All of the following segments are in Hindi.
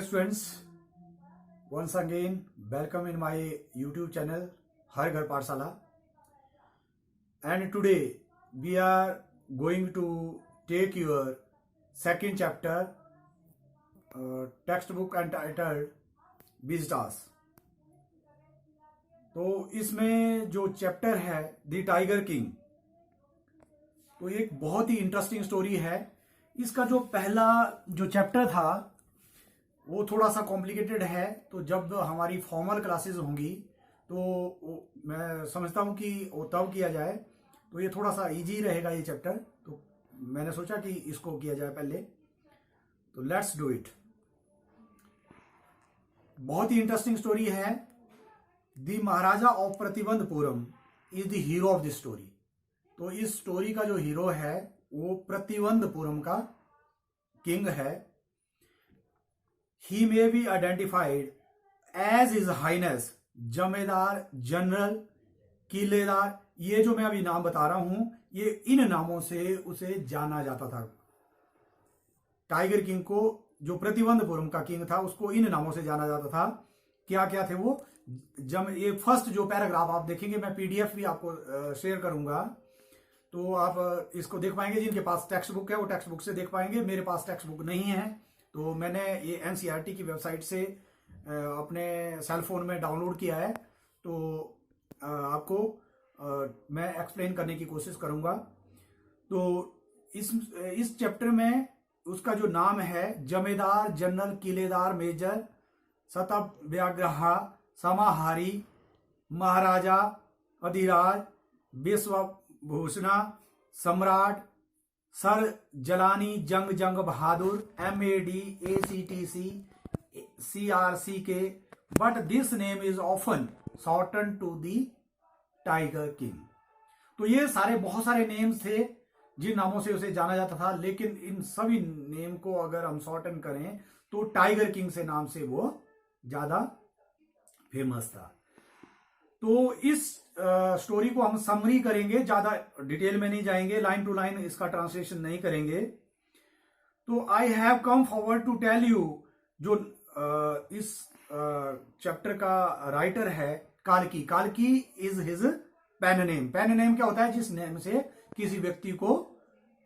students, once again welcome in my YouTube channel हर घर पाठशाला. And today we are going to take your second chapter, textbook entitled Vistas. तो इसमें जो चैप्टर है द टाइगर किंग, तो एक बहुत ही इंटरेस्टिंग स्टोरी है. इसका जो पहला जो चैप्टर था वो थोड़ा सा कॉम्प्लिकेटेड है, तो जब हमारी फॉर्मल क्लासेस होंगी तो मैं समझता हूँ कि वो तब किया जाए, तो ये थोड़ा सा इजी रहेगा ये चैप्टर. तो मैंने सोचा कि इसको किया जाए पहले, तो लेट्स डू इट. बहुत ही इंटरेस्टिंग स्टोरी है. The Maharaja of Pratibandapuram is the hero of this story. तो इस स्टोरी का जो हीरो है वो प्रतिबंधपुरम का किंग है. He may be identified as his highness Jamedar general Kiledar. ये जो मैं अभी नाम बता रहा हूं, ये इन नामों से उसे जाना जाता था. टाइगर किंग को, जो प्रतिबंधपुरम का किंग था, उसको इन नामों से जाना जाता था. क्या क्या थे वो? ये फर्स्ट जो पैराग्राफ आप देखेंगे, मैं पीडीएफ भी आपको शेयर करूंगा, तो आप इसको देख पाएंगे. जिनके पास टेक्स्ट बुक है वो टेक्स्ट बुक से देख पाएंगे. मेरे पास टेक्स्ट बुक नहीं है, तो मैंने ये एनसीईआरटी की वेबसाइट से अपने सेल फोन में डाउनलोड किया है. तो आपको मैं एक्सप्लेन करने की कोशिश करूंगा. तो इस चैप्टर में उसका जो नाम है, Jamedar general Khiledar major Satavyaghra Samhari Maharaja Adhiraj Vishwabhushana Samrat sir Jalani Jung Jung Bahadur MAD ACTC CRCK, but this name is often shortened to the tiger king. तो ये बहुत सारे नेम्स थे जिन नामों से उसे जाना जाता था, लेकिन इन सभी नेम को अगर हम शॉर्टन करें तो टाइगर किंग से नाम से वो ज्यादा फेमस था. तो इस स्टोरी को हम समरी करेंगे, ज्यादा डिटेल में नहीं जाएंगे, लाइन टू लाइन इसका ट्रांसलेशन नहीं करेंगे. तो आई have come forward to tell you, जो इस चैप्टर का राइटर है काल्की. काल्की is his pain name. Pen name क्या होता है? जिस नेम से किसी व्यक्ति को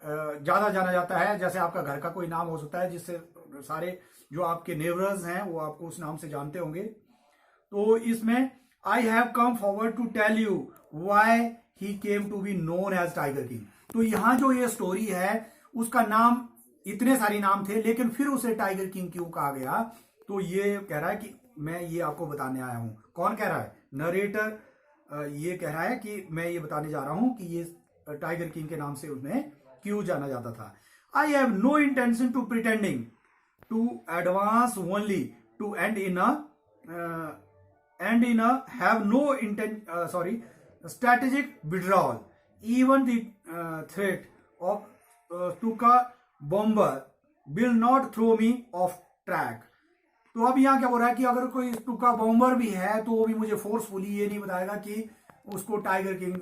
ज्यादा जाना जाता है. जैसे आपका घर का कोई नाम हो सकता है जिससे सारे जो आपके नेबर्स हैं वो आपको उस नाम से जानते होंगे. तो इसमें I have come forward to tell you why he came to be known as tiger king. तो यहां जो ये स्टोरी है, उसका नाम, इतने सारे नाम थे, लेकिन फिर उसे टाइगर किंग क्यों कहा गया, तो ये कह रहा है कि मैं ये आपको बताने आया हूं. कौन कह रहा है? नरेटर ये कह रहा है कि मैं ये बताने जा रहा हूं कि ये टाइगर किंग के नाम से उन्हें क्यों जाना जाता था. I have no intention to pretending to advance only to end in a have no strategic withdrawal. Even the threat of Stuka bomber will not throw me off track. तो अब यहाँ क्या बोल रहा है कि अगर कोई स्टुका बॉम्बर भी है तो वो भी मुझे फोर्सफुली ये नहीं बताएगा कि उसको टाइगर किंग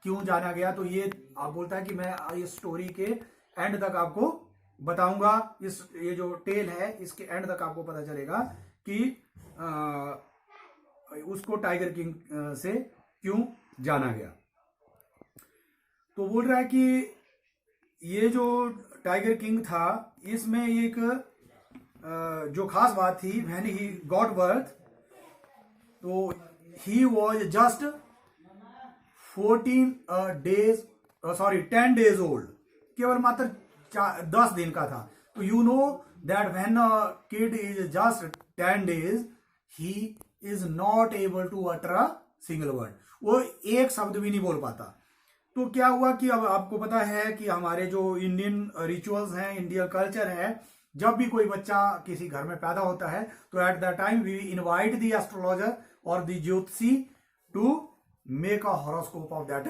क्यों जाना गया. तो ये आप बोलता है कि मैं इस स्टोरी के एंड तक आपको बताऊंगा. ये जो टेल है इसके एंड तक आपको पता चलेगा कि उसको टाइगर किंग से क्यों जाना गया. तो बोल रहा है कि ये जो टाइगर किंग था, इसमें एक जो खास बात थी, व्हेन ही गॉट बर्थ, तो he was just 10 days old. केवल मात्र 10 दिन का था. तो you know that when a kid is just 10 days, he is not able to utter a single word. वो एक शब्द भी नहीं बोल पाता. तो क्या हुआ कि अब आपको पता है कि हमारे जो इंडियन रिचुअल्स हैं, इंडियन कल्चर है, जब भी कोई बच्चा किसी घर में पैदा होता है तो at that time we invite the astrologer और द ज्योतिषी to make a horoscope of that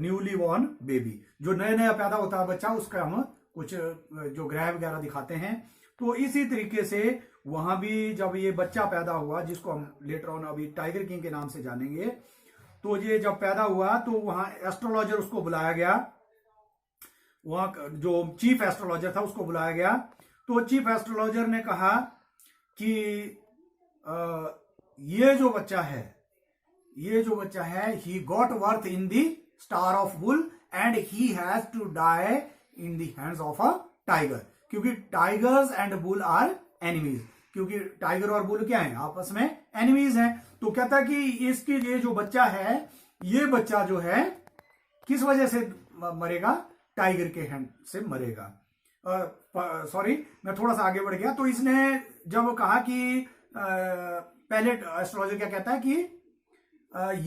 newly born baby. जो नया पैदा होता है बच्चा, उसका हम कुछ जो ग्रह वगैरह दिखाते हैं. तो इसी तरीके से वहां भी जब ये बच्चा पैदा हुआ, जिसको हम लेटर ऑन अभी टाइगर किंग के नाम से जानेंगे, तो ये जब पैदा हुआ तो वहां एस्ट्रोलॉजर उसको बुलाया गया. वहां जो चीफ एस्ट्रोलॉजर था उसको बुलाया गया. तो चीफ एस्ट्रोलॉजर ने कहा कि ये जो बच्चा है he got birth in the star of bull and he has to die in the hands of a tiger, क्योंकि tigers and bull are enemies, क्योंकि टाइगर और बुल क्या है, आपस में एनिमीज हैं। तो कहता है कि इसके ये जो बच्चा है, ये बच्चा जो है किस वजह से मरेगा, टाइगर के हैंड से मरेगा। सॉरी, मैं थोड़ा सा आगे बढ़ गया। तो इसने जब कहा कि पहले एस्ट्रोलॉजर क्या कहता है कि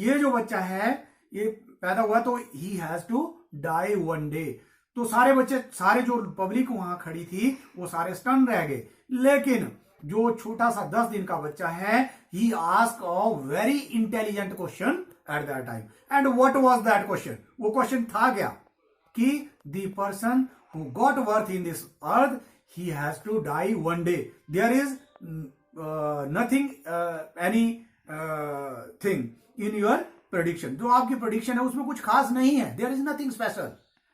ये जो बच्चा है ये पैदा हुआ तो he has to die one day. तो सारे बच्चे, सारे जो पब्लिक वहां खड़ी थी वो सारे स्टन रह गए, लेकिन जो छोटा सा 10 दिन का बच्चा है he ask a very intelligent question at that time, and what was that question, वो क्वेश्चन था क्या कि the person who got birth in this earth he has to die one day, there is nothing anything in your prediction. जो आपकी प्रेडिक्शन है उसमें कुछ खास नहीं है, there is nothing special,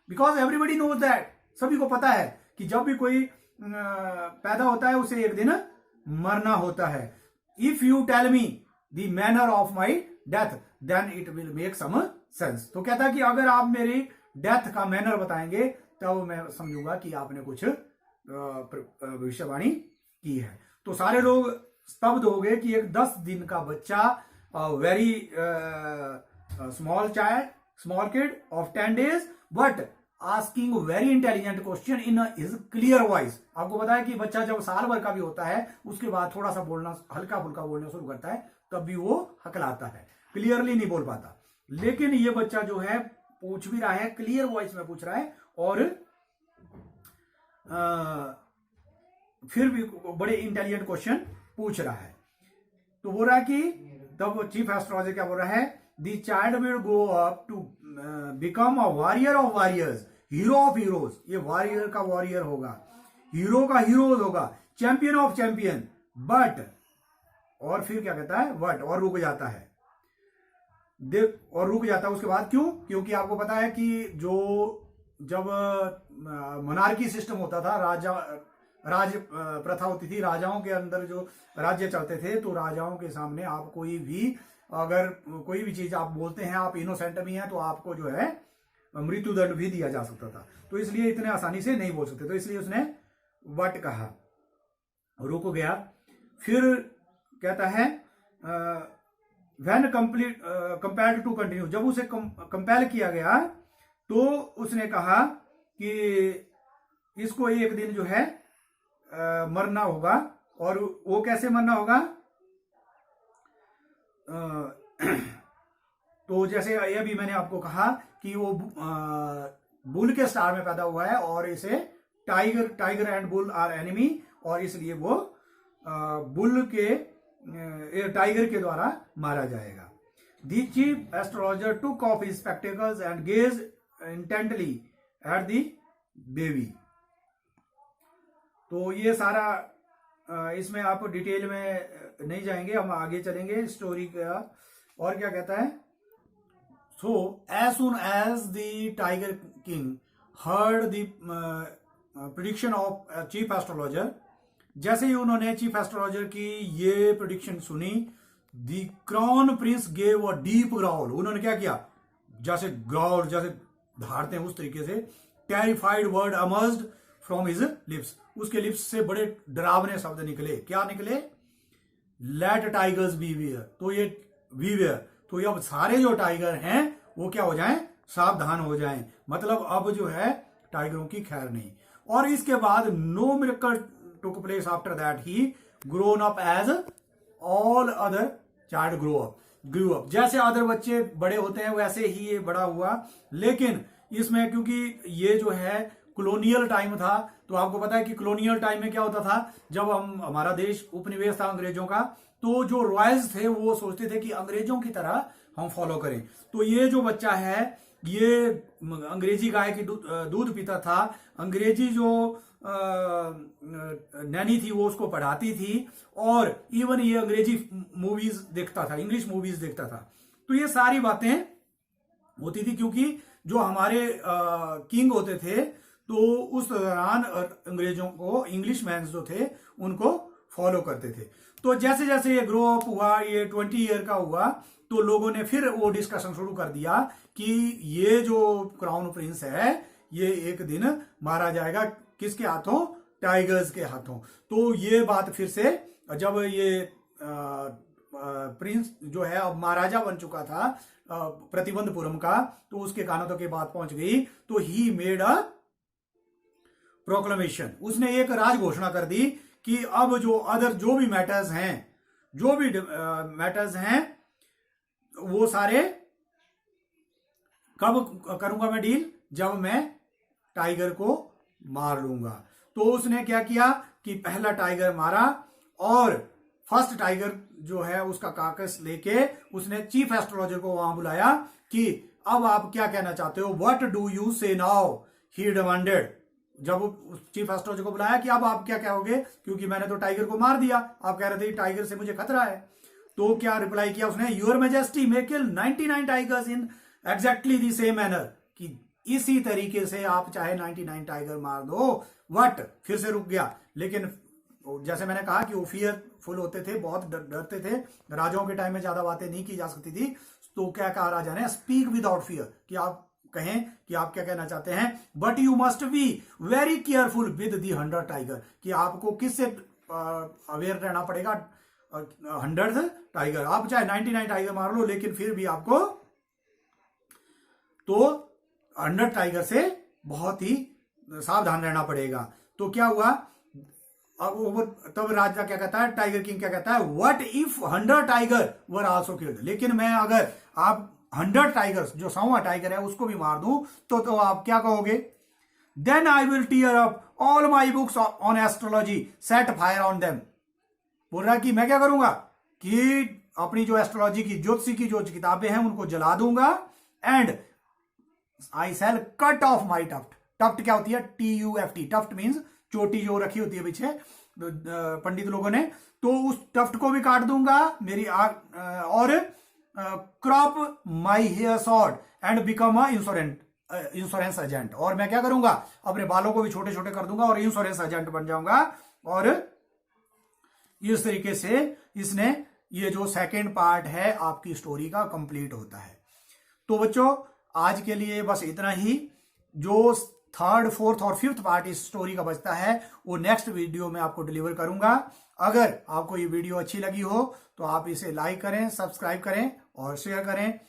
because everybody knows that, सभी को पता है कि जब भी कोई पैदा होता है उसे एक दिन मरना होता है। If you tell me the manner of my death then it will make some sense. तो कहता है कि अगर आप मेरी डेथ का मैनर बताएंगे तब मैं समझूंगा कि आपने कुछ भविष्यवाणी की है। तो सारे लोग स्तब्ध हो गए कि एक 10 दिन का बच्चा, very small kid of 10 days, but asking very intelligent question in his clear voice. आपको पता है कि बच्चा जब साल भर का भी होता है उसके बाद थोड़ा सा बोलना, हल्का फुल्का बोलना शुरू करता है, तब भी वो हकलाता है, क्लियरली नहीं बोल पाता। लेकिन ये बच्चा जो है पूछ भी रहा है, क्लियर वॉइस में पूछ रहा है, और फिर भी बड़े इंटेलिजेंट क्वेश्चन पूछ रहा है। तो बोल रहा है कि तब चीफ एस्ट्रोलॉजर क्या बोल रहा है, the child will grow up to become a warrior of warriors, hero of heroes. ये वॉरियर का वॉरियर होगा, हीरो का हीरोज होगा, चैंपियन ऑफ चैंपियन, बट, और फिर क्या कहता है, बट, और रुक जाता है, और रुक जाता है उसके बाद। क्यों? क्योंकि आपको पता है कि जब मोनार्की सिस्टम होता था, राज प्रथा होती थी, राजाओं के अंदर जो राज्य चलते थे, तो राजाओं के सामने आप कोई भी, अगर कोई भी चीज आप बोलते हैं, आप इनोसेंट भी हैं, तो आपको जो है मृत्युदंड भी दिया जा सकता था। तो इसलिए इतने आसानी से नहीं बोल सकते, तो इसलिए उसने वट कहा, रुक गया। फिर कहता है व्हेन कंपेल्ड टू कंटिन्यू, जब उसे कंपेल किया गया तो उसने कहा कि इसको एक दिन जो है मरना होगा। और वो कैसे मरना होगा, तो जैसे ये भी मैंने आपको कहा कि वो बुल के स्टार में पैदा हुआ है, और इसे tiger and bull are enemy, और इसलिए वो बुल के टाइगर के द्वारा मारा जाएगा। The chief astrologer took off his spectacles and gauge intently at the baby. तो ये सारा, इसमें आप डिटेल में नहीं जाएंगे, हम आगे चलेंगे स्टोरी का। और क्या कहता है, so as soon as the tiger king heard the prediction of chief astrologer, जैसे ही उन्होंने चीफ एस्ट्रोलॉजर की ये प्रेडिक्शन सुनी, the crown prince gave a deep growl. उन्होंने क्या किया, जैसे ग्राउल जैसे धारते हैं उस तरीके से, terrified word emerged from his lips, उसके लिप्स से बड़े डरावने शब्द निकले। क्या निकले, लेट टाइगर्स बी वेयर। तो ये बी वेयर, तो अब सारे जो टाइगर हैं वो क्या हो जाएं, सावधान हो जाएं, मतलब अब जो है टाइगरों की खैर नहीं। और इसके बाद no miracle took place after that, he grown up as all other child grew up. जैसे अदर बच्चे बड़े होते हैं वैसे ही ये बड़ा हुआ। लेकिन इसमें क्योंकि ये जो है कॉलोनियल टाइम था, तो आपको पता है कि कॉलोनियल टाइम में क्या होता था, जब हमारा देश उपनिवेश था अंग्रेजों का, तो जो रॉयल्स थे वो सोचते थे कि अंग्रेजों की तरह हम फॉलो करें। तो ये जो बच्चा है ये अंग्रेजी गाय की दूध पीता था, अंग्रेजी जो नैनी थी वो उसको पढ़ाती थी, और इवन ये अंग्रेजी मूवीज देखता था, इंग्लिश मूवीज देखता था। तो ये सारी बातें होती थी, क्योंकि जो हमारे किंग होते थे तो उस दौरान अंग्रेजों को, इंग्लिश मैन जो थे उनको फॉलो करते थे। तो जैसे जैसे ये ग्रो अप हुआ, ये 20 ईयर का हुआ, तो लोगों ने फिर वो डिस्कशन शुरू कर दिया कि ये जो क्राउन प्रिंस है ये एक दिन मारा जाएगा, किसके हाथों? टाइगर्स के हाथों। तो ये बात फिर से, जब ये प्रिंस जो है अब महाराजा बन चुका था प्रतिबंधपुरम का, तो उसके कानों तक ये बात पहुंच गई, तो ही मेड अ प्रोक्लेमेशन, उसने एक राज घोषणा कर दी कि अब जो भी मैटर्स हैं वो सारे कब करूंगा मैं डील? जब मैं टाइगर को मार लूंगा। तो उसने क्या किया कि पहला टाइगर मारा, और फर्स्ट टाइगर जो है उसका कार्कस लेके उसने चीफ एस्ट्रोलॉजर को वहां बुलाया कि अब आप क्या कहना चाहते हो, व्हाट डू यू से नाउ, ही डिमांडेड। जब चीफ एस्ट्रोलॉजर को बुलाया कि अब आप क्या कहोगे, क्योंकि मैंने तो टाइगर को मार दिया, आप कह रहे थे टाइगर से मुझे खतरा है। तो क्या रिप्लाई किया उसने? Your majesty may kill 99 tigers in exactly the same manner, कि इसी तरीके से आप चाहे 99 टाइगर मार दो। वट फिर से रुक गया, लेकिन जैसे मैंने कहा कि वो फियरफुल होते थे, बहुत डरते थे, राजाओं के टाइम में ज्यादा बातें नहीं की जा सकती थी। तो क्या कहा राजा ने? स्पीक विदाउट फियर, कि आप कहें कि आप क्या कहना चाहते हैं, but you must be very careful with the 100 tiger, कि आपको किससे अवेयर रहना पड़ेगा? 100 टाइगर, आप चाहे 99 टाइगर मार लो, लेकिन फिर भी आपको तो 100 टाइगर से बहुत ही सावधान रहना पड़ेगा। तो क्या हुआ अब तब राजा क्या कहता है, टाइगर किंग क्या कहता है, what if 100 tiger were also killed, लेकिन मैं अगर आप 100 टाइगर्स, जो 100वां टाइगर है उसको भी मार दूं तो आप क्या कहोगे? Then I will tear up all my books on astrology, set fire on them. बोल रहा है कि मैं क्या करूंगा कि अपनी जो एस्ट्रोलॉजी की, ज्योतिषी की जो किताबें हैं उनको जला दूंगा, and I shall cut off my tuft. Tuft क्या होती है? TUFT, टफ्ट मीन्स चोटी जो रखी होती है पीछे पंडित लोगों ने, तो उस टफ्ट को भी काट दूंगा मेरी और crop my hair short and become a insurance agent. और मैं क्या करूंगा? अपने बालों को भी छोटे छोटे कर दूंगा और इंश्योरेंस एजेंट बन जाऊंगा। और इस तरीके से इसने ये जो सेकेंड पार्ट है आपकी स्टोरी का कंप्लीट होता है। तो बच्चों आज के लिए बस इतना ही। जो थर्ड, फोर्थ और फिफ्थ पार्ट इस स्टोरी का बचता है वो नेक्स्ट वीडियो में आपको डिलीवर करूंगा। अगर आपको ये वीडियो अच्छी लगी हो तो आप इसे लाइक करें, सब्सक्राइब करें और शेयर करें।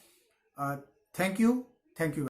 Thank you.